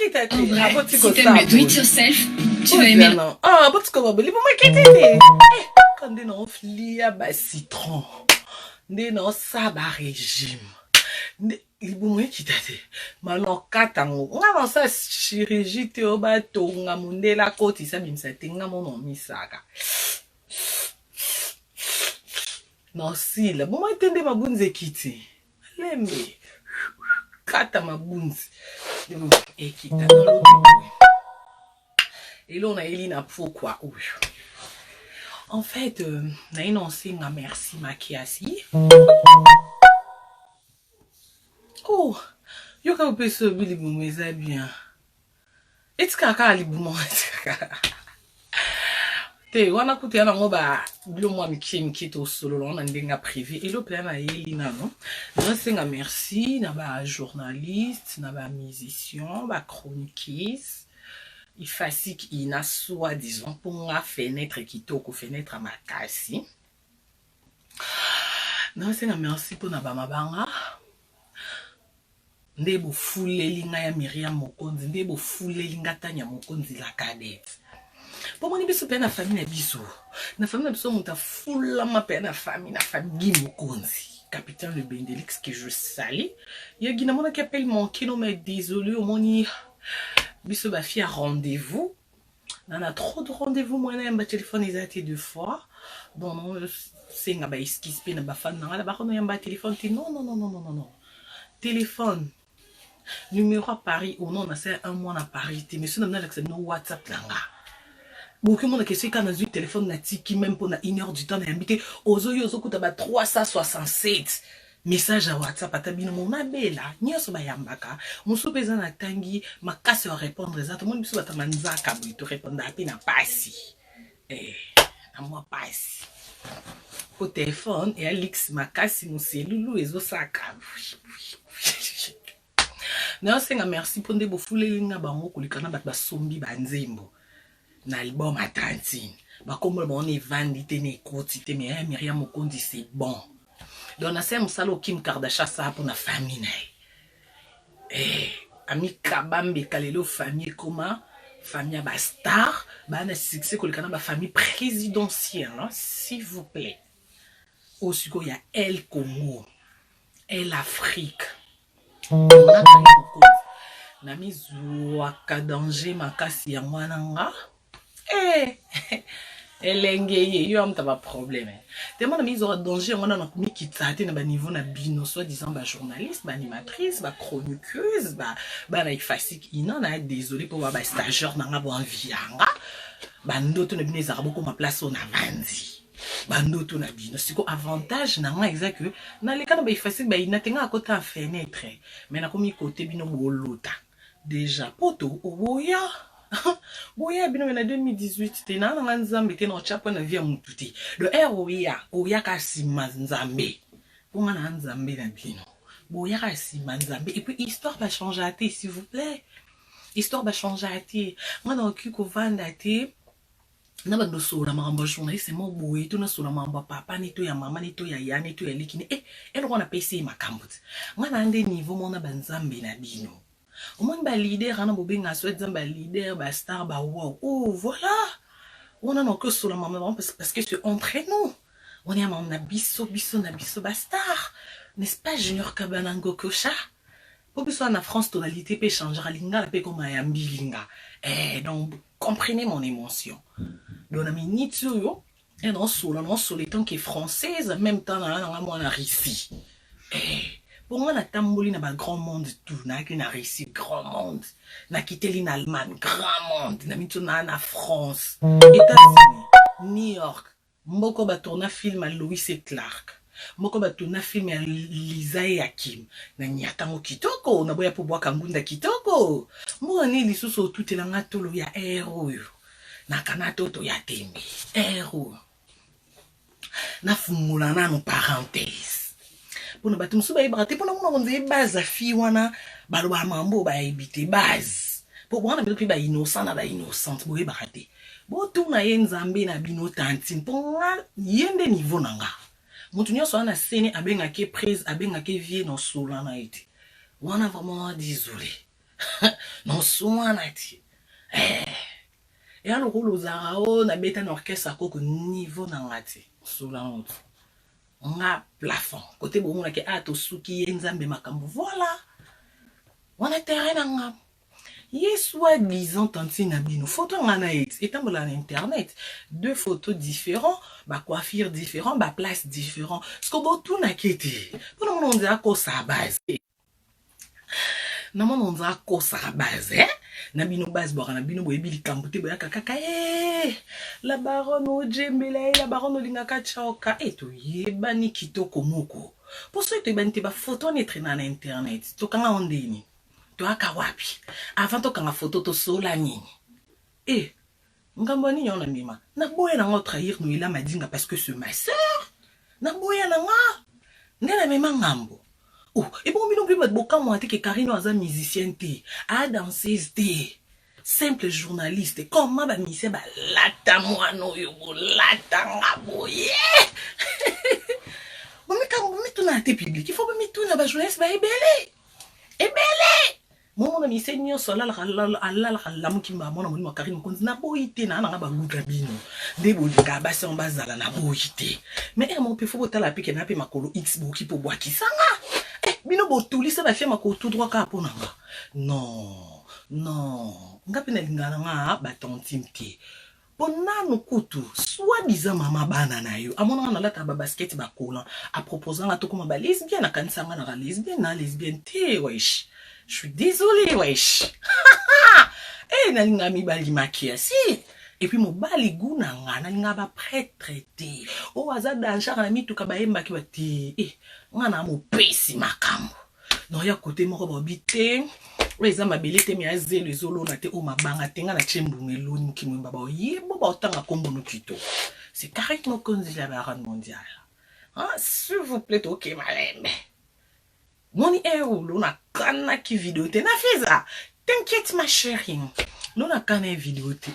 En vrai, si t'aimes le do-it-yourself, tu vas aimer. Ah, parce que vous m'inquiétez. Quand on flia ba citron, on ça ba régime. Libumwe kitate malo katango nga sa chirurgie te obato nga mundela koti sa bimsa tenga mono misaka no sila boma tende mabunze kiti lembe kata mabunzi ekita no elo na elina pourquoi en fait na énoncé nga merci makiasi. Oh, yo ka pe so bili bu meza bien. Etika ka ali bu mo etika. Te wana kuti ana ngoba blo mo mi to solo lona ndenga privé et lo plan na yelina no. Je senga merci na ba journaliste, na ba musicien, ba chroniquiste. Il fasik ina soit disons pour nga fenêtre kitoko fenêtre makasi. Na senga merci pour na ba mabanga. Ndebo fuleli nga ya Miriam Mokonzi, ndebo fuleli nga Tanya Mokonzi la cadette. Pour moi, biso pe na famille na biso. Na famille na biso muta fula ma pe na famille Mokonzi. Capitaine le Bendelix que je salue. Ya gina mona qui appelle mon kino mais désolé au moni biso ba fi à rendez-vous. On a trop de rendez-vous moi na ba téléphone ezati deux fois. Bon non c'est nga ba esquisse pe na ba fan na la ba kono yamba téléphone non. Téléphone numéro à Paris ou non, c'est un mois à Paris. Mais si on a l'accès no WhatsApp là. Beaucoup de monde qui quand on a un téléphone natif qui même pour une heure du temps d'inviter aux oyo coûte 367 message à WhatsApp à tabino mon abela nyoso bayambaka muso peza na tangi makasi à répondre exactement biso batamanza kabu to répondre à peine passi à moi passi au téléphone et Alix makasi mon cellulu ezo saka. Na senga merci pour ndebo fulelinga bango kulikana bat basombi banzembo na album à Tantine ba comme on est vandité ne quotité mais Miriam Mokonzi c'est bon donc na senga musalo Kim Kardashian ça pour na famille ami kabambe kalelo famille comment famille ba star ba na succès kulikana ba famille présidentielle hein, s'il vous plaît aussi il y a El Congo El Afrique na mizuaka danger makasi ya mwana nga elenge yo amta ba problème te mona mizuaka danger mwana na mikitsate na ba niveau na bino soit disant ba journaliste ba animatrice ba chroniqueuse ba na ifasik ina na désolé pour ba stagiaire na nga bo envianga ba ndoto na bino ezaka boko ma place on avandi bandoto na bino siko avantage na nga exact que na le kana ba ifasik ba ina tenga akota fenêtre mais na komi côté bino bolota déjà poto oboya boya bino na 2018 te na nga nzambe te na chapa na via mututi le oya ka sima nzambe ponga na nzambe na bino boya ka sima nzambe et puis histoire va changer à te s'il vous plaît histoire va changer à te moi na okiko vanda te na bando sola mamba journaliste mo boye to na sola mamba papa ni to ya mama ni to ya yani to ya likini elo kona pesi makambuti ngana ande niveau mona banzambe na bino au moins ba leader ana bobenga so ba leader ba star ba wow oh voilà on a non que sola mamba parce que c'est entre nous on est na biso ba star n'est-ce pas Junior Kabanango Kocha pour que na France tonalité peut changer linga la peut comme ayambi linga donc comprenez mon émotion. Donc, on a mis yo et non solo les temps qui est française en même temps na moi na Russie. Pour moi na tamboli na ba grand monde tout na ki na Russie grand monde na quitté l'Allemagne grand monde na mito na France États-Unis New York mboko ba tourna film à Louis et Clark moko ba tourna film à Lisa et Hakim na nyatango kitoko na boya po bwa kangunda kitoko mo ni lisusu tout elanga tolo ya héros na kanato to ya tembe héros na fumula na no parenthèse pona batu musu ba ibrate pona mona konze base fi wana balo ba mambo ba ebite base po bwana bi ba innocent na ba innocent bo ibrate bo tu na yenzambe na bino tantine po yende niveau nanga mutu nyoso ana sene abenga ke prise abenga ke vie no sola na ite wana vraiment désolé Non, soin nati. Et alors, le zarao, na beta n'orchestre à quoi niveau n'angati. Sous la honte. On a plafond. Côté bon, on a que ato suki enzambe makambo. Voilà. On a terrain n'angam. Yé soi-disant tanti nabino. Photo nganaït. Étant dans internet. Deux photos différents. Ba coiffure différent. Ba place différent. Ce qu'on va tout n'a qu'été. Pour nous, on dit à quoi ça base. Non, on dit à quoi ça base, hein? Nabino base bora nabino boyebi likambo te boya kaka la baronne ojembela la baronne olingaka chaoka eto yebani kitoko moko pour ceux te bani te ba photo netre na internet to kanga ondeni to aka wapi avant to kanga photo to sola nini ngambo ni yona mima na boya na trahir no ila madinga parce que c'est ma sœur na boya na nga ndela mema ngambo. Oh, et bon, nous ne pouvons pas dire que Karine est musicienne, a danseuse, simple journaliste. Comment va mise ba lata moano yo lata ngaboye. Bon mais quand vous mettez na té public, il faut me mettre na ba journaliste ba ebele. Ebele. Mon ami seigneur sola la mukimba mona moni Karine ko na boyité na nga ba nguka bino. De bolika ba se on bazala na boyité. Mais mon pe faut botala pe na pe makolo X boki po boaki sanga. Bino botuli se ba fait mako tout droit ka ponanga. Non, non. Ngapi na lingana nga ba tontimti. Pona no kutu, soit disant mama bana na yo. Amona na lata ba basket ba kolan. A proposant la to comme ba lesbienne na kansanga na lesbienne te wesh. Je suis désolée wesh. Na linga mi bali makia si. Et puis mon bali guna nga na linga ba prêtre te. O aza danchar na mi tuka ba yemba ki ba te. Ngana mo pesi makambo. Non ya côté moko bobité. Weza mabelete mi azelo zolo na te o mabanga tenga na chembunge loni ki mwemba ba yebo ba otanga kombo no kito. C'est Karine Mokonzi la baronne mondiale. Ah, s'il vous plaît, ok malembe. Moni euro na kana ki vidéo te na fiza. T'inquiète ma chérie. Lona kana vidéo te.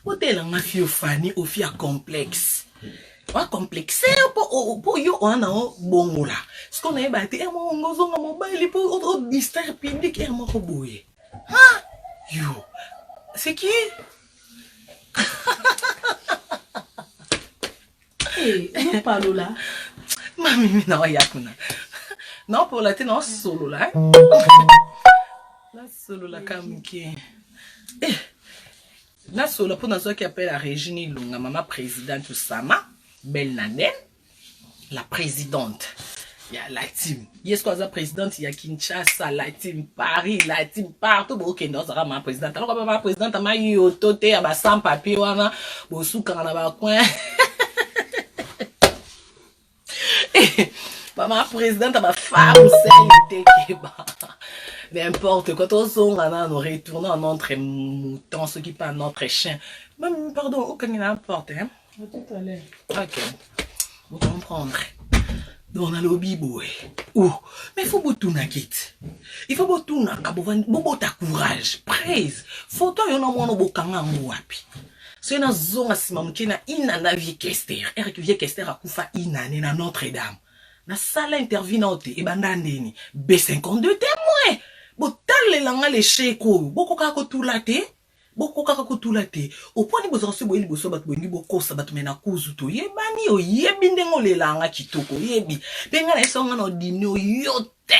Hôtel nga fio fani o fia complexe. Wa complexé po yo ona bongo la. Ce qu'on a battu mo ngozo nga mobile po distraire public mo ko boye. Ah yo. C'est qui? Non parle là. Mami na yakuna. Non pour la te non solo là. La solo la kamki. La solo pour nous qui appelle la Régine Lunga maman présidente Sama. Belle Nanen, la présidente. Il y a la team. Yes, quoi, la présidente, il y a Kinshasa, la team Paris, la team partout. Bon, ok, non, ça va ma présidente. Alors, ma présidente, ma yotote, à ma sans papier, wana, bon, sous quand on a coin. Ma présidente, ma femme, c'est n'importe quoi, on nous retournons à notre mouton, ce qui parle notre chien. Même, pardon, aucun n'importe, hein. Tout à l'heure. Ok. Vous comprendrez. Donc, on a le biboé. Oh, mais il faut beaucoup na kit. Il faut beaucoup na kabovan, beaucoup ta courage. Praise. Faut toi yon amono bokanga mwapi. C'est une zone à Simamouki na inana vie Kester. Eric vie Kester a kufa inane na Notre-Dame. Na sala intervenante e bandandeni. B52 témoins. Botale langa le cheko. Boko kako tulate. Boko kaka kutulate au point ni bozo boyeli boso bat boyeli boko sabat mena kuzuto yebani o yebi ndengo lelanga kitoko yebi benga na isonga no dino yote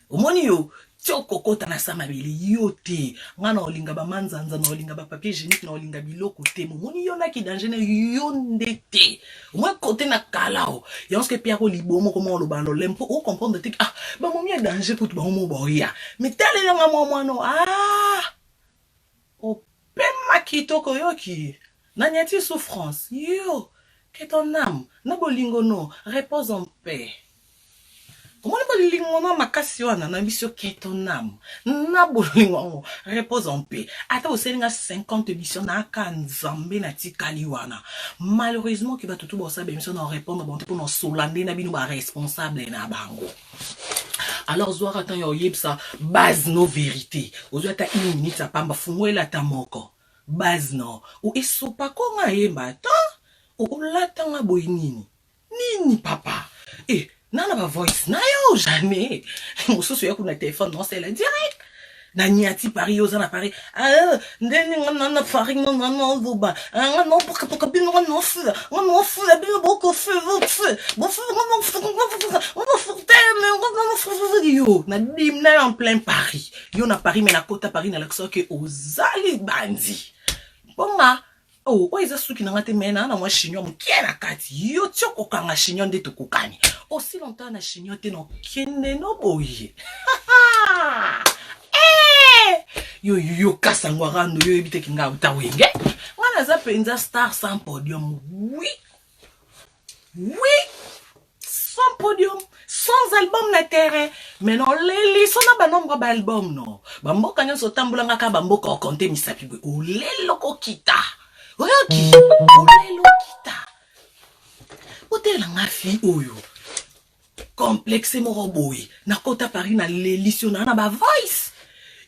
omoni yo tioko kota na sama bele yote ngana olinga ba manzanza na olinga ba papier hygiénique na olinga biloko te momoni yo na ki danger na yondete moi côté na kalao yonske piako libomo comme on lo balo lempo o comprendre te ba momi danger pour tout ba mo boya mais telle nga mo no Pema kitoko yoki. Nanyati souffrance. Yo. Que ton âme. Nabolingo no. Repose en paix. Comment nabolingo no makasi wana na bisio que ton âme. Nabolingo no. Repose en paix. Ata oselinga 50 émissions na kanzambe na tikali wana. Malheureusement ki ba tutu bo sa émission na répondre bon pour nos solande na bino ba responsable na bango. Alors, Zoara, attends, yo yebsa, base no vérité. Ozo ta 1 minute, sa pamba, fungwela ta moko. Base no. Ou esopa konga yemba, ta? Ou lata nga boy nini? Nini, papa? Nana ba voice na yo, jamais. Mousou ya kuna téléphone, non, c'est la direct. na nyati Paris ozana Paris ndeni ngana Paris ngana zoba ngana poka bino ngana fula bino boko feu yo na dimna en plein Paris yo na Paris mais na kota Paris na l'accent que ozali bandi bonga oh oiza suki na ngate mena na mwa chignon mkiena kati yo tioko kanga chignon de tokokani aussi longtemps na chignon te no kende no boye yo kasangwarando yo ebite kinga utawenge ngana za penza star sans podium oui sans podium sans album na terrain mais non leli sona ba nombre ba album no bamboka nyoso tambulanga ka bamboka okonte misapi bwe olelo kokita oyoki olelo kita otela nga fi oyo complexe moko boye na kota Paris na leli na ba voice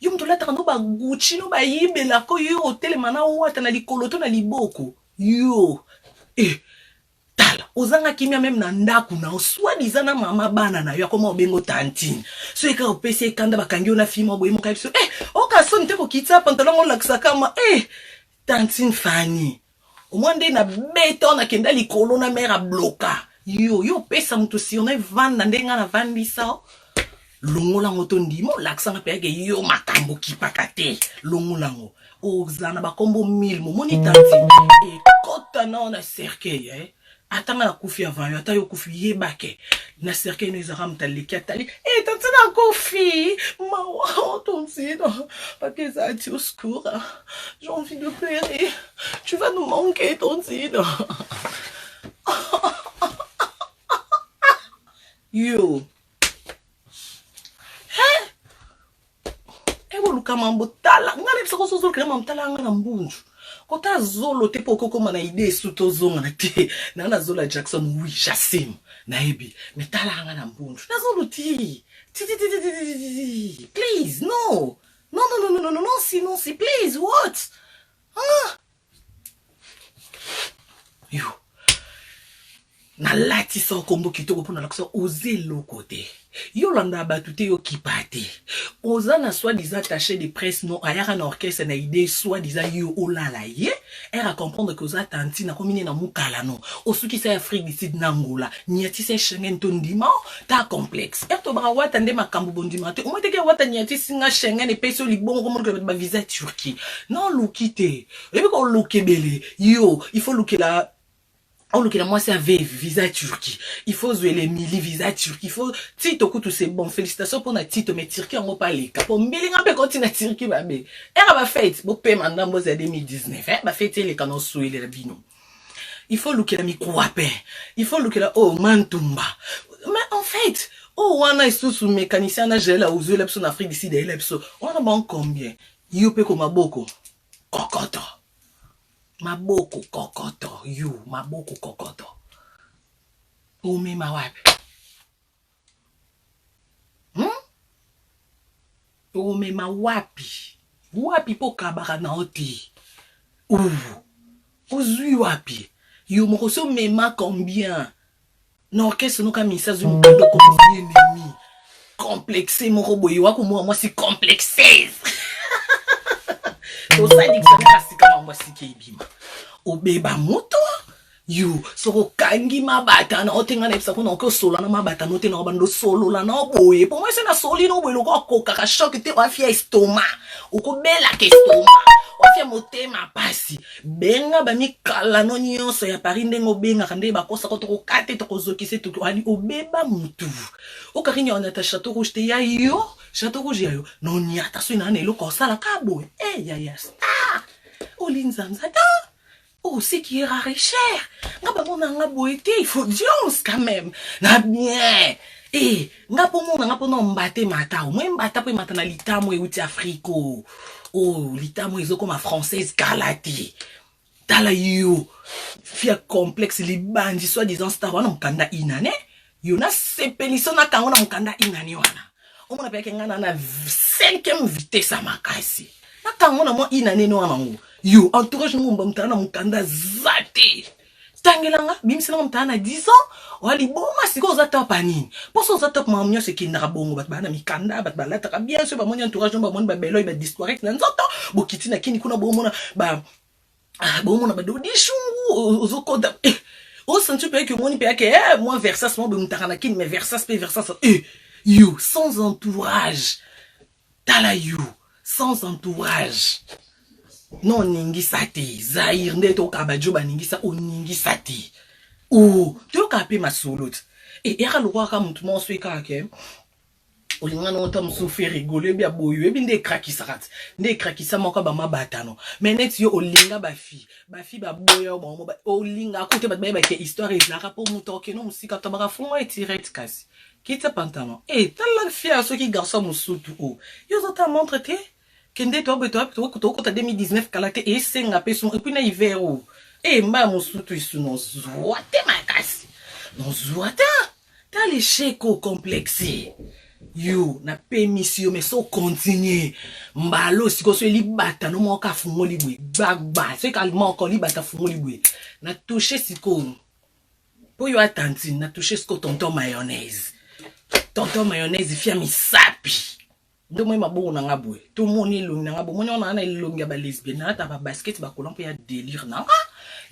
yo mto la tando ba Gucci no ba yibela ko yo hotel mana wata na likoloto na liboko yo tala ozanga kimia même na ndaku na oswa dizana mama bana na yo akoma obengo tantine so eka opese kanda bakangi na film boye moka biso oka so nte ko kitsa pantalon on laksa kama tantine Fanny au moins nde na beton na kenda likolo na mera bloka yo pesa mtu si on est van na ndenga na van bisa longolango to ndimo laksanga peke yo makambo kipakate longolango ozana bakombo 1000 momoni tantine kota na cercueil atanga na kufi avant yo ata yo kufi yebake na cercueil no ezara mtaleki atali tantina kufi mawa tontino papier zati au secours j'ai envie de pleurer tu vas nous manquer tontino yo luka mambo tala ngale bisa ko sozo kema mtala ngana mbunju kota zolo te poko koma na idée suto zonga na te na zola Jackson oui Jassim na ebi metala ngana mbunju na zolo ti please no sinon si please what yo na lati sa kombo kitoko pona lakso oser lo côté yo landa batute yo kipate ozana soit disant attaché de presse non ayara na orchestre na idée soit disant yo olala ye era comprendre que za tanti na komine na mukala no osuki sa Afrique du Sud na Angola nyati se Schengen to ndima ta complexe erto bra wata nde makambo bondima te o moteke wata nyati singa Schengen e peso libongo comme que ba visa Turquie non lukite et puis ko lukebele yo il faut lukela on look à moi c'est visa Turquie. Il faut jouer les mili visa Turquie. Il faut Tito tout c'est bon. Félicitations pour la Tito mais Turquie on va parler. Pour Mbélinga peut continuer Turquie bah mais. Elle va faire bon paiement dans moi c'est 2019. Elle va fêter les canons sous les bino. Il faut look à la micro-appel. Il faut look à la oh Mantumba. Mais en fait oh on a sous mécanicien na gel aux yeux l'epson Afrique d'ici des l'epson. On a bon combien? Yope comme maboko. Kokoto. Maboko kokoto you maboko kokoto umema wapi umema wapi po kabara na oti ozui wapi you moko so mema combien na orchestre no kamisa zu mukando combien ennemi complexé moko boye wako moi si complexé to sa dictionnaire asika mwa sikebima obeba moto you soko kangi mabata na otenga na psa kuna ko solo na mabata no te na bando solo la na boye pour moi c'est na soli no boye ko koka ka choc te wa fia estomac uko bela ke estomac wa fia motema pasi benga ba mikala no nyonso ya Paris ndengo benga kande ba kosa ko to kate to kozokise to ali obeba mutu o karinya on ata château rouge te ya yo château rouge ya yo no nyata so ina ne lo ko sala ka boye ya star olinzanza ta oh, c'est qui est rare et cher. Il faut d'audience quand même. Na bien. Nga po no mbate mata. Moi mbata po mata na litamo e uti Afriko. Oh, litamo ezo comme française galati. Tala yo. Fia complexe li bandi soit disant star wana mkanda inane. Yo na sepeliso na kango na mkanda inane wana. O mona peke ngana na 5e vitesse makasi. Na kango na mo inane no wana ngo. Yo, entourage nous mbamtana mukanda zate. tangelanga bimsela mtana 10 ans wali boma siko za top anini poso za top mamnyo se kinaka bongo bat bana mikanda bat balata ka bien sûr ba moni entourage ba moni ba belo ba disparaître na nzoto bokiti na kini kuna bomona ba bomona ba dodi shungu ozokoda o sentu pe que moni pe que moi versas mo be mtaka na kini mais versas you sans entourage tala you sans entourage non ningisa te Zaire nde to kabajo ba ningisa o ningisa te o to kape masolo et era lo kwa ka mutu mo so ka ke o linga no to msufi rigole bia boyo ebi nde krakisa moko ba mabatano mais net yo o linga ba fi ba boyo bo o linga kote ba ba ke histoire la rapport muto ke no musika to ba fongo etirete kasi kite pantalon tala fia so ki garçon musutu o yo zo ta montre te kende to kota 2019 kalate senga peso et puis na hiver o mba musutu isu no zoate makasi no zoate ta les cheko complexe yo na permission mais so continue mbalo siko so libata no mo ka fungo libwe bagba so ka mo libata fungo libwe na toucher siko po yo attention na toucher siko tonton mayonnaise fia misapi ndo moi mabongo na ngabwe tout moni longi na ngabo moni ona na longi ya ba lesbienne na ta ba basket ba kolompe ya délire na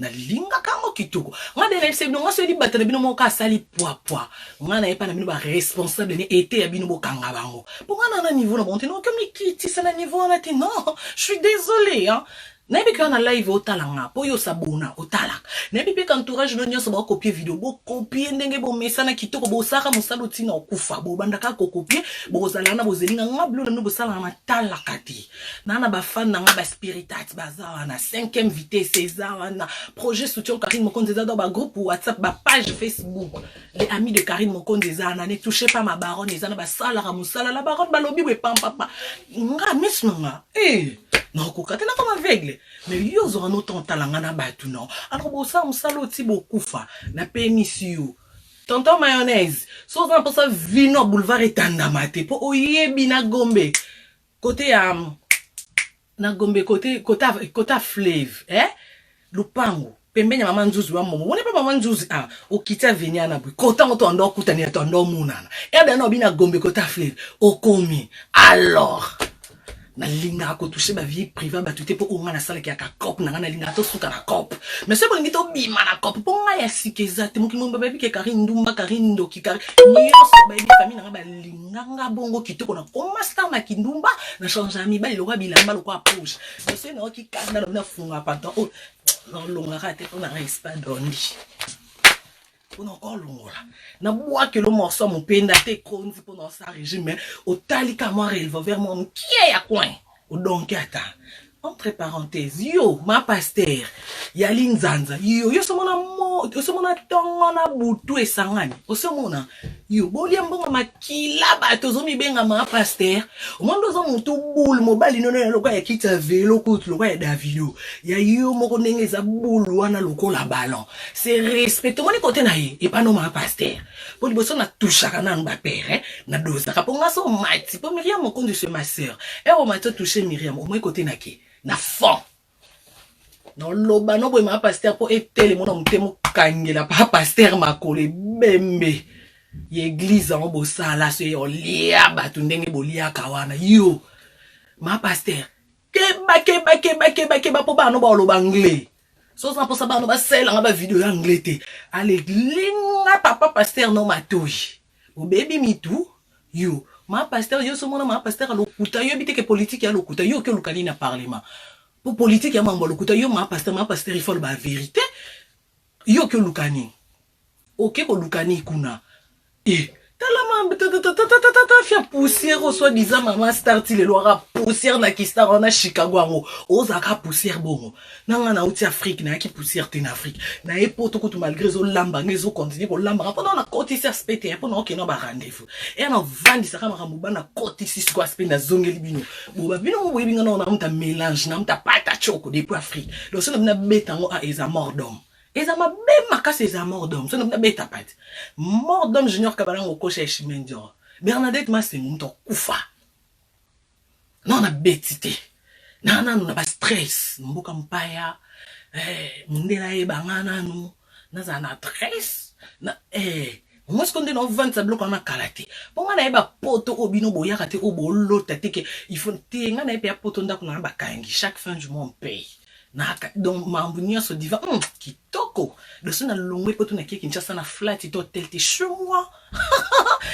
linga kango kitoko ngade na se no ngaso di batana bino mo ka sali poa ngana epa na bino ba responsable ni été ya bino bo kanga bango po ngana na niveau na bonte no comme kiti ça na niveau na ti non je suis désolé hein Nabi quand on a live au talanga, po yo sabona au talak. Nabi pe entourage no nyonso ba copier vidéo, bo copier ndenge bo mesana kitoko bo saka musalo tina okufa, bo bandaka ko copier, bo zalana bo zelinga ngablo no bo sala na talakati. Nana ba fan na ba spiritat baza na 5e vitesse César na projet soutien Karine Mokondeza dans ba groupe WhatsApp, ba page Facebook. Les amis de Karine Mokondeza na ne touchez pas ma baronne, les ana ba sala ra musala la baronne ba lobi we pam papa. Nga misnonga. Non, kokate na comme aveugle. Mais yo zo no ton talanga na batu non. Alors bo sa musalo ti bo kufa na permission. Tonton mayonnaise. So za pour ça vino boulevard etanda mate po oyebi na Gombe. Côté na Gombe côté Flave, Lupango. Pembenya mama nzuzu wa momo. Wone pa mama nzuzu okita venia na bui. Kota moto ando kutani atondo munana. Eda no bina Gombe côté Flave. Okomi. Alors na linga ko toucher ba vie privée ba tuté po nga na sala ki aka cop na nga na linga to suka na cop mais c'est bon ngi to bima na cop po nga ya sikeza te muki mumba baby ke karindumba karindo ki kar nyos ba bi famille na ba linga nga bongo kitoko na ko master na kindumba na change ami ba lo bilamba lo kwa push mais c'est no ki kana na funga panto no longa ka te na respect dondi pour encore longola na bois que le morceau mon penda te konzi pour dans sa régime au talika moi revolver mon qui est à coin au donc ata entre parenthèses yo ma pasteur ya linzanza yo somona mo somona tongo na butu esangani osomona yo bolia mbongo makila bato zomi benga ma pasteur o mondo zo mutu bulu mobali nono ya lokwa ya kita velo kutu lokwa ya Davido ya yo moko ndenge za bulu wana lokola ballon c'est respect moni côté na ye et pas no ma pasteur pour liboso na touchaka na ba père na dosa ka ponga so mati po Myriam Mokonzi c'est ma sœur et on m'a touché Myriam au moins côté na ke na fond non loba no boy ma pasteur po etele mona mutemo kangela pa pasteur makole bembe l'église en bosala so yo lia batu ndenge bolia kawana yo ma pasteur keba po ba no ba loba anglais so ça pour ça ba no ba sel nga ba vidéo anglais te allez linga papa pasteur no matoi o baby me too yo ma pasteur yo so mona ma pasteur lokuta yo bite ke politique ya lokuta yo ke lukali na parlement pour politique ya mambo lokuta yo ma pasteur il faut la vérité yo ke lukani ok ko lukani kuna talama fia poussière soit disant maman starti le loira poussière na ki star na Chicago ngo ozaka poussière bongo nanga na outi Afrique na ki poussière te na Afrique na epoto ko malgré zo lamba ngezo continuer ko lamba pendant na côté ser spété pendant que no ba rendez-vous et na vandi saka makamuba na côté sis ko aspect na zongeli bino bo ba bino bo binga na muta mélange na muta pata choko depuis Afrique donc ça na betango a eza mort d'homme. Et ça m'a bien marqué ces amours d'homme. Ça n'a pas été tapé. Mort d'homme junior Kabalang au coach Chimendio. Bernadette m'a c'est mon temps koufa. Non, on a bêtité. Non, on a pas stress. Mboka mpaya. Mundela e bangana nous. naza na adresse na moi ce qu'on dit dans 20 tableau qu'on a kalaté bon on a ba poto obino boyaka te obolota te ke il faut te nga na pe poto ndako na ba kangi chaque fin du mois on paye na donc mambunia so diva kitoko de ça na longwe poto na kiki nchasa na flat et hôtel te chez moi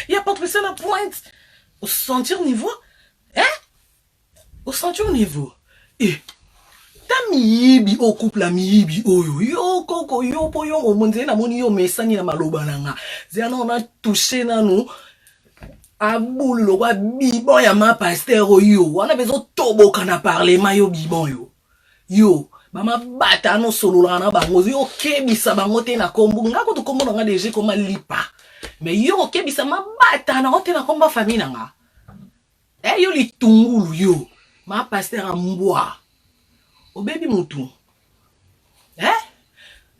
il y a pas de ça na pointe au sentir niveau au sentir niveau ta miyibi o couple la miyibi oyo yo koko yo po yo o monze na moni yo mesani na maloba nanga zena on a touché nanu aboule lo wa bibon ya ma pasteur yo wana bezo toboka na parlement yo bibon yo bama bata no solo na bango yo kebisa bango te na kombu ngako to kombo nga DG koma lipa mais yo kebisa ma bata na hote na komba famille nanga yo litungulu yo ma pasteur ambwa o baby mutu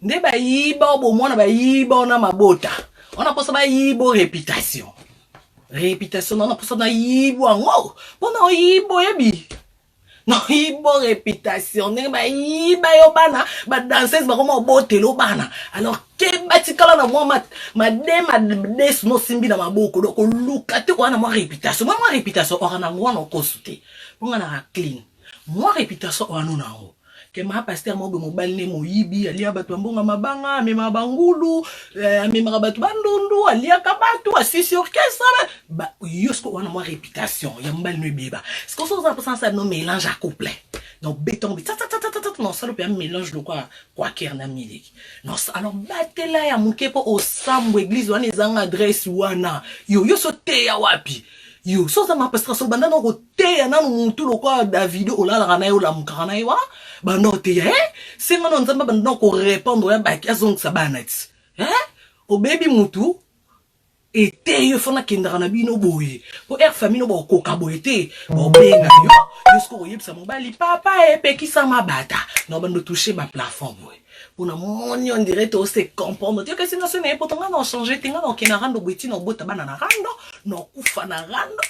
nde ba yiba bo mona ba yiba na mabota ona posa ba yibo réputation ona posa na yibo ngo bona yibo yebi no yibo réputation nde ba yiba yo bana ba danseuse ba koma botelo bana alors ke batikala na moi des no simbi na maboko donc luka te wana moi réputation ora ngwana okosute bonga na clean moi réputation wana na ngo ke ma pasteur mo be mo balne mo yibi alia batu mbonga mabanga mema bangulu mema batu bandundu alia kabatu asisi orchestre ba yosko wana moi réputation ya mbalne beba ce qu'on ça pour ça no mélange à couplet donc béton non ça le peut mélange de quoi kerna miliki non alors batela ya mukepo au sambo église wana ezanga adresse wana yo sote ya wapi yo so ça ma pasteur so banda no te ya nanu muntu lokwa David olala na yo la mukana yo banda te c'est ngano nzamba banda ko répondre ya baki azong sabanati o baby mutu ete yo fona kendra na bino boye po famille no ba koka boye te bo benga yo jusqu'au yebsa mobali papa pekisa mabata no bando toucher ma plafond boye pona moni on dirait to se comprendre tu que c'est national pour ton on changer tinga no kenarando bwiti no bota bana na rando no kufa na rando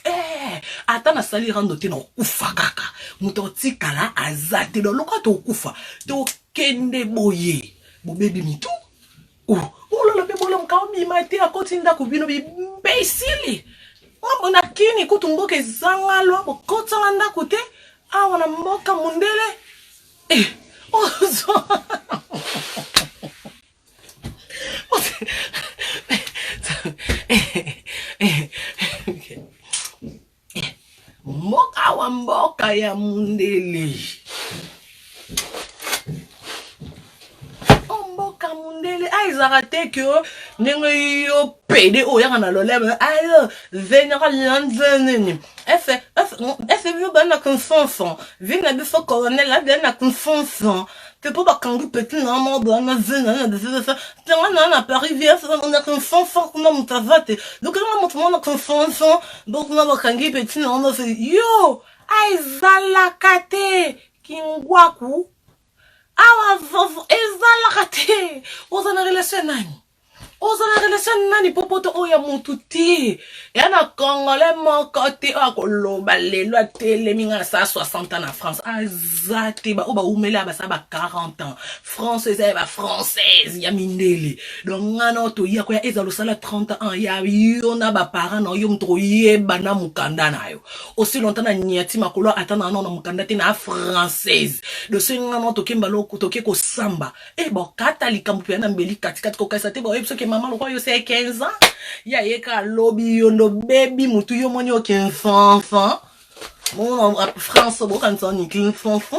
ata na sali rando te no kufa kaka muto tikala azate do lokwa to kufa to kende boye bo baby mitu la bebo la mkaobi mate akotinda kubino bi imbécile mona kini kutumboka ezanga lo bokotanga ndako te awa na mboka mundele mboka ya mundele kamundele aizarate que ndenge yo pede oya kana lolebe ayo venera lanzeni efe viu bana confiance vina bifo colonel la bana confiance que pour bakangu petit na mo bana zena de ça na Paris via on a confiance na mutavate donc na mutu na confiance donc na bakangi petit na on fait yo aizalakate kingwaku awa ezalakate ozana relation nani popoto oya mututi yana congolais moko te akoloba lelo atele minga sa 60 ans na France azate ba oba umela ba sa ba 40 ans française ba française ya mindele donc ngana to ya ko ya ezalo sala 30 ans ya yona ba parents na yo mtro yeba na mukanda nayo aussi longtemps na nyati makolo atana na mukanda te na française de ce ngana to kemba loko to ke ko samba bo katolika mpu na mbeli katikati ko kasa te bo yebso ke maman le roi yo c'est 15 ans ya yeka lobby yo no baby mutu yo moni o ken enfant mon France bo kan son ni enfant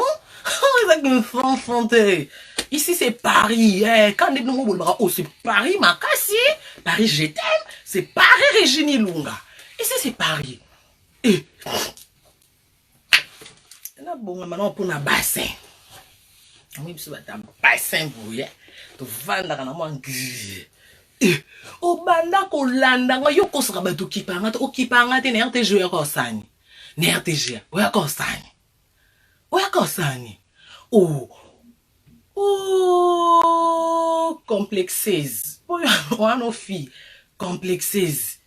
ici c'est Paris quand les nous bolba oh c'est Paris makasi Paris je t'aime c'est Paris Regine Lunga ici c'est Paris là bon maintenant pour na bassin oui biso bata bassin bouye to vanda kana mo ngi o banda ko landa nga yo ko saka bato kipanga to kipanga te na RTG ko sani na RTG o ya ko sani complexes one of fille complexes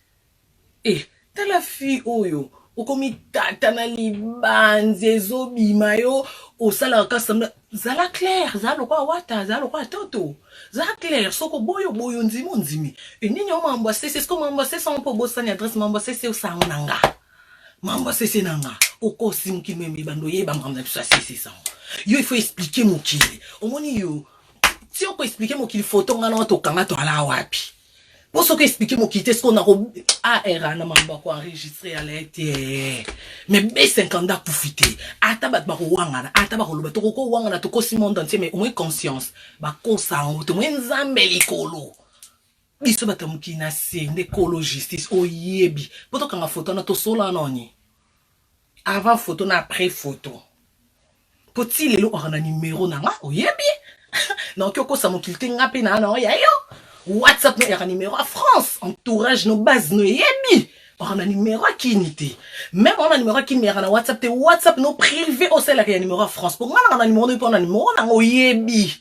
t'as la fille oyo okomi tata na libanzi ezobima yo osala kasamba zala clair zala kwa wata zala kwa toto zala clair soko boyo boyo nzimo nzimi enini o mambo sese sko mambo sese on po bosani adresse mambo sese osango nanga mambo sese nanga okosi mukimemi bando yeba mambo na biso sese sa yo il faut expliquer mokili omoni yo si on peut expliquer mokili photo ngana to kanga to ala wapi pour ce que expliquer mon quitter ce qu'on a AR na mamba ko enregistrer à l'été mais B50 pour fiter atabat ba ko wangana ataba ko loba to ko wangana to ko simon entier mais au moins conscience ba ko sa on to moins nzambeli kolo biso batamuki na sende kolo justice oyebi poto kanga photo na to sola noni avant photo na après photo poti lelo orana numéro na nga oyebi na ko sa mo kilte ngape na na ya yo WhatsApp no yaka numéro à France entourage no base no yebi on a numéro à kinité même on a numéro à kinité na WhatsApp te WhatsApp no privé au sel ya numéro à France pour moi on a numéro no pour on a numéro na oyebi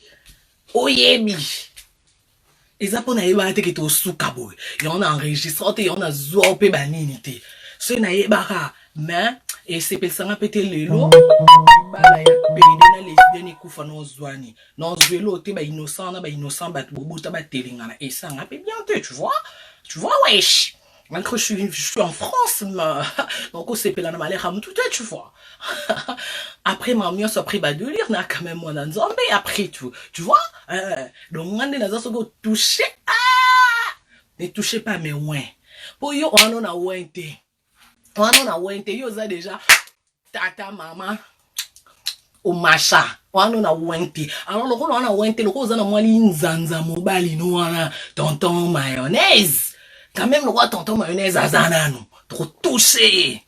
eza pona yeba te ke to suka boy y on a enregistré te on a zope banini te ce na yeba mais et c'est pensant péter lelo bala ya pende na lesbienne kufa no zwani no zwelo te ba innocent na ba innocent ba bobuta ba telingana et ça ngapé bien te tu vois wesh malgré je suis en France donc on s'est pelé na malé ram tout tu vois après ma mieux après ba de lire na quand même moi dans zombie après tu vois donc ngande na zo go toucher ne touchez pas mais ouais pour yo on a wente on a wente yo za déjà tata mama o macha on a wente alors le on a wente le ko za na mwali nzanza mobali no wana tonton mayonnaise quand même le roi tonton mayonnaise azanano trop touché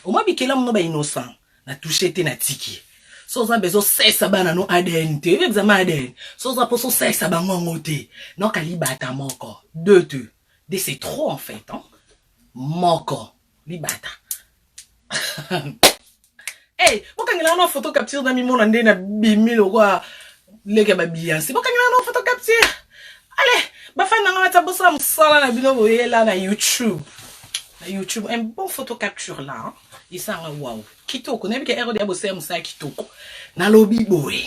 au moins bikela mno ba innocent na touché te na tiki so za bezo sesa bana no ADN te examen ADN so za poso sesa ba ngongote no kalibata moko deux c'est trop en fait hein moko libata hey bokangela na photo capture na mimona nde na bimilo kwa leke ba Beyoncé bokangela na photo capture allez ba fana nga ta bosa msala na bino boyela na YouTube un bon photo capture là hein? Et ça wow kitoko nebi ke erode ya bosa msa kitoko na lobi boy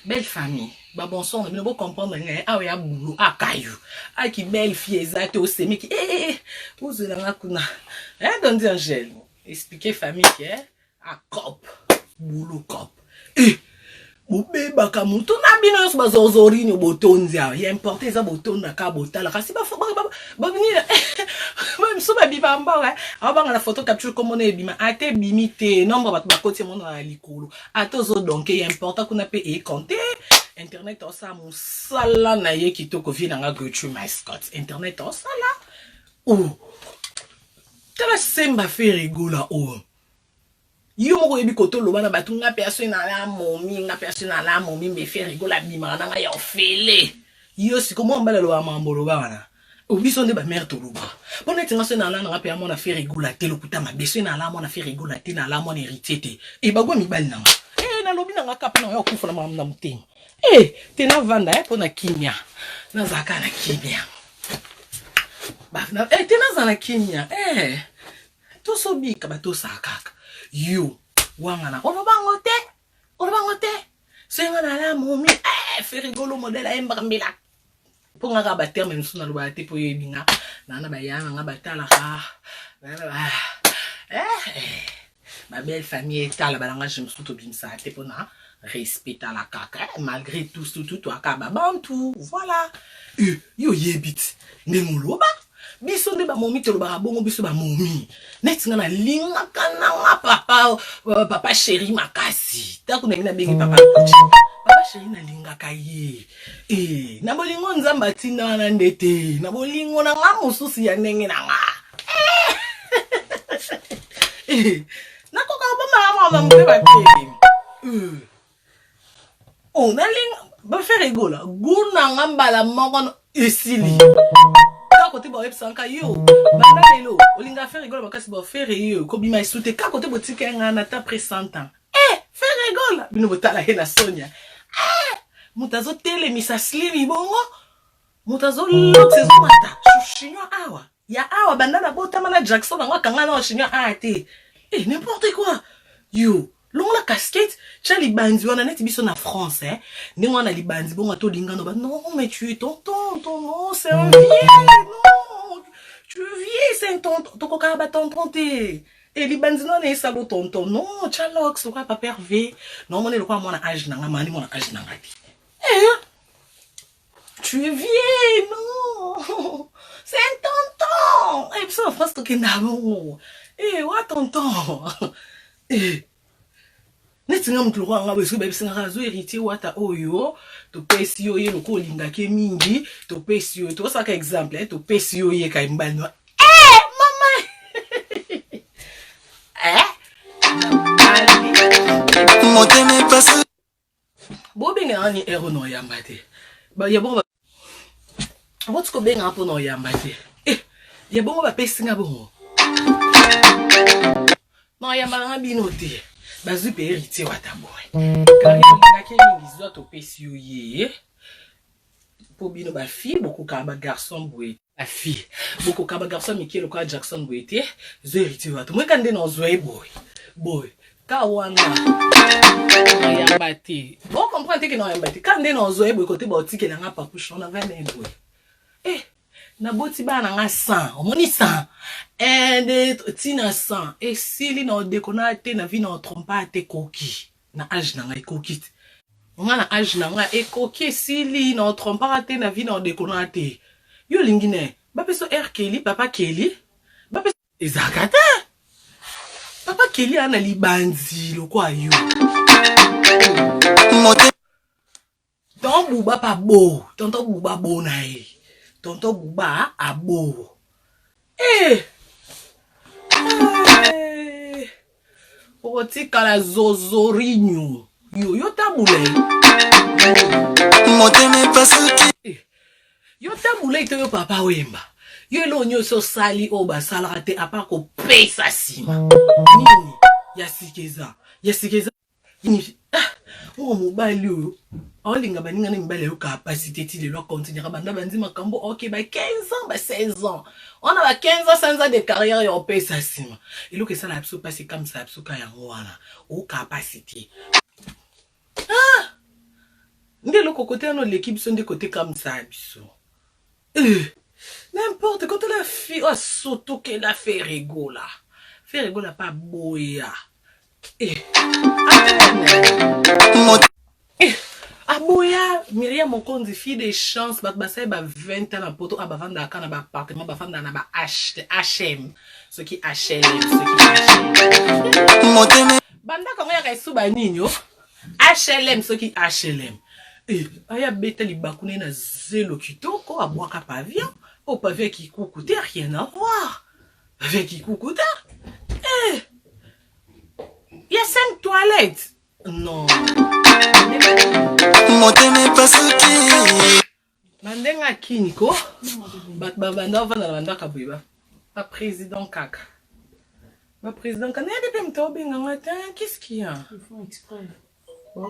belle famille ba bon son bino bo comprendre nga awe ya bulu akayu aki belle fille exacte au semi ki vous la kuna donc Angèle expliquer famille qui est à cop bulu cop bobeba ka mutu na bino so bazozori ni botonzi a ya importer za botonda ka botala kasi ba venir même so ba bibamba abanga la photo capture comme on est bima ate bimite nombre bat ba koti mon na likolo atozo donc ya importa kuna pe e compter internet osa musala na ye kitoko vina nga gochu mascot internet osala tala semba fe rigola yo moko yebi koto loba na batu nga personne na la momi me fe rigola bima na nga ya ofele yo siko mo mbala loba mambo loba wana obiso nde ba mère to loba bona tinga se na la nga pe amona fe rigola te lokuta mabeso na la mona fe rigola te na la mona héritier te e bagwa mibali na na lobi na nga kapa na yo kufa na mamna mutema tena vanda pona kimia na zaka na kimia bafna tena zana kimia to so bika ba to sakaka yo wangana ono bangote senga na la momi fe rigolo modèle emba mbila ponga ka ba terme msuna lo ba te po yebinga na ba yana nga batala ka ma belle famille tala balanga je me suis to bimsa te pona respect à la caca malgré tout akaba bantu voilà yo yebit nemoloba biso nde ba momi to ba bongo biso ba momi net nga na linga kana papa chéri makasi ta kuna mina bengi papa chéri na linga kaye na bolingo nzamba tinda na ndete na bolingo na nga mususi ya ndenge na nga na koka ba mama mbe ba te nalinga ba fe rigola guna ngambala moko esili ka kote ba websanka yo bana lelo olinga fe rigola bakasi ba fe yo ko bima isute ka kote botika ngana ta presenta fe rigola bino botala hena Sonia mutazo tele misa slimi bongo mutazo lokse zomata shushinyo awa ya awa bandana botama na Jackson na kanga na chignon ate n'importe quoi yo longo la casquette cha libandi wana neti biso na France ndenge wana libandi bongo to lingano ba non mais tu es tonton non c'est un vieux non tu es vieux c'est un tonton to koka ba tonton te et libandi non ne salo tonton non cha lox quoi pas pervé non mon le quoi mon âge na mani mon âge na ngati tu es vieux non c'est un tonton et puis en France to kendamo wa tonton netinga mtu lokwa nga beso babisinga razo héritier wata oyo to pesi yo ye loko linga ke mingi to pesi yo to saka exemple to pesi yo ye kai mbano mama moteme passe bo benga ani ero no yamba te ba ya bo ko benga po no yamba te ya bo ba pesinga bo no yamba nga bino te bazu pe héritier wata boy quand ke mingi zo to pesi yo ye po bino ba fille beaucoup ka ba garçon boy la fille beaucoup ka ba garçon Michael ko Jackson boy te zo héritier wata moi kande no zo boy ka wana ya bati bon comprendre que no ya bati kande no zo boy côté ba tikela nga pa push on avait les boy na boti bana nga 100 omoni 100 de tina 100 et sili na dekona te na vi na trompa te koki na âge na nga ekoki nga na âge na nga ekoki sili na trompa te na vi na dekona te yo lingine ba peso Kelly papa Kelly ba peso ezakata papa Kelly ana libandi lokwa yo tonton buba pa bo tonton buba bo na tonton buba abo otikala zozorinyo yo tabule moteme pasuki yo tabule to yo papa wemba yo lo nyoso sali o basala te apa ko pesa sima nini yasikeza ni o mobali o olinga baninga na mbale yo capacité ti le lo continuer banda banzi makambo OK ba 15 ans ba 16 ans on a ba 15 ans 16 ans de carrière yo pesa sima et lo que ça la abso passer comme ça abso ka yango wana o capacité ndelo côté no l'équipe sont de côté comme ça biso n'importe quand la fille surtout qu'elle a fait rigola pas boya aboya Myriam Mokonzi fille de chance bat basay ba 20 ans na poto abavanda kana ba appartement ba fanda na ba HM ce qui HLM banda kongo ya kaisu ba ninyo HLM ce qui HLM aya beta libakune na zelo kitoko abwaka pavillon au pavillon qui coûtait rien à voir avec qui coûtait il y a 5 toilettes non moteme pasuki mandenga kiniko bat babanda vana banda kabuiba ba président kaka ba président kana de mto benga ngata qu'est-ce qu'il y a ils font exprès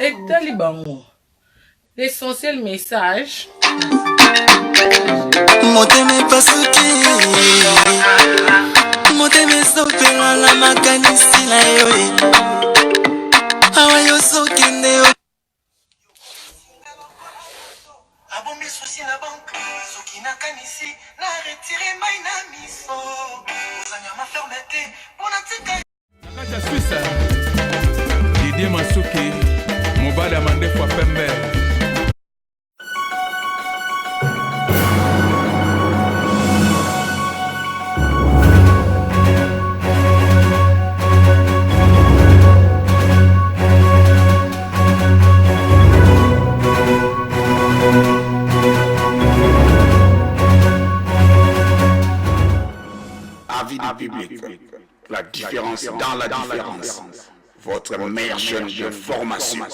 et talibango l'essentiel message moteme pasuki moteme sopela la makanisi la yo awayo sokende abomi souci na banque soki na kanisi na retirer mai na miso ozanya ma fermeté pona tika Nakaja Suisse Didier Masuki mobile amande kwa pembe Public. La différence dans la différence. Votre meilleure chaîne de formation.